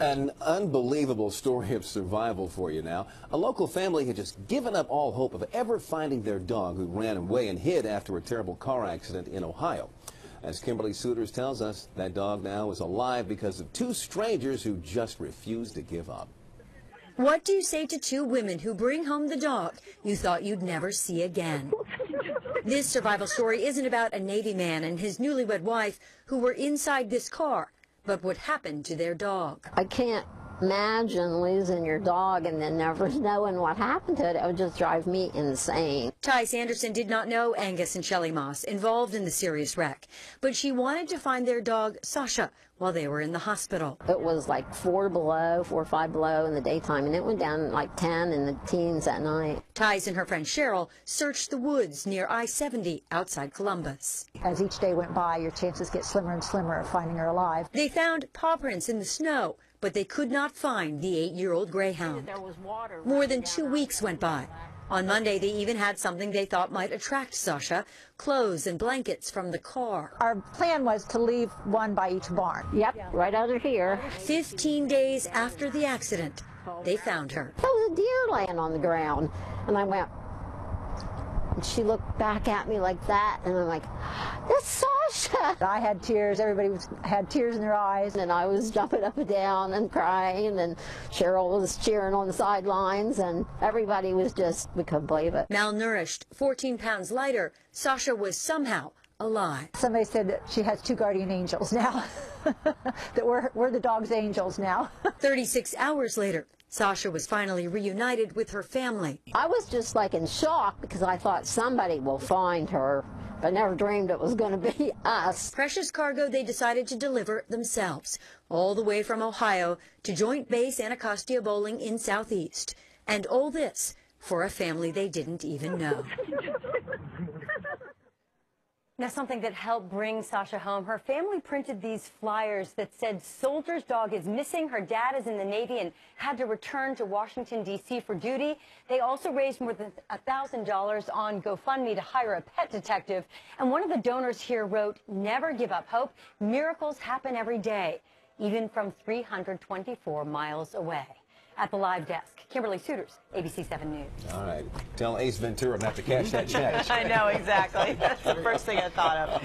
An unbelievable story of survival for you now. A local family had just given up all hope of ever finding their dog who ran away and hid after a terrible car accident in Ohio. As Kimberly Souters tells us, that dog now is alive because of two strangers who just refused to give up. What do you say to two women who bring home the dog you thought you'd never see again? This survival story isn't about a Navy man and his newlywed wife who were inside this car, but what happened to their dog. I can't imagine losing your dog and then never knowing what happened to it. It would just drive me insane. Ty Sanderson did not know Angus and Shelley Moss involved in the serious wreck, but she wanted to find their dog, Sasha, while they were in the hospital. It was like 4 or 5 below in the daytime, and it went down like 10 in the teens at night. Ty's and her friend Cheryl searched the woods near I-70 outside Columbus. As each day went by, your chances get slimmer and slimmer of finding her alive. They found paw prints in the snow, but they could not find the 8-year-old greyhound. More than 2 weeks went by. On Monday, they even had something they thought might attract Sasha, clothes and blankets from the car. Our plan was to leave one by each barn. Yep, right under here. 15 days after the accident, they found her. There was a deer laying on the ground, and I went, and she looked back at me like that, and I'm like, that's Sasha. I had tears, everybody had tears in their eyes. And I was jumping up and down and crying, and Cheryl was cheering on the sidelines, and everybody was just, we couldn't believe it. Malnourished, 14 pounds lighter, Sasha was somehow alive. Somebody said that she has 2 guardian angels now, that we're the dog's angels now. 36 hours later, Sasha was finally reunited with her family. I was just like in shock because I thought somebody will find her. I never dreamed it was going to be us. Precious cargo they decided to deliver themselves, all the way from Ohio to Joint Base Anacostia Bowling in Southeast. And all this for a family they didn't even know. Now, something that helped bring Sasha home, her family printed these flyers that said soldier's dog is missing, her dad is in the Navy and had to return to Washington, D.C. for duty. They also raised more than $1,000 on GoFundMe to hire a pet detective. And one of the donors here wrote, "Never give up hope. Miracles happen every day, even from 324 miles away." At the live desk, Kimberly Souters, ABC 7 News. All right. Tell Ace Ventura not to cash that check. I know, exactly. That's the first thing I thought of.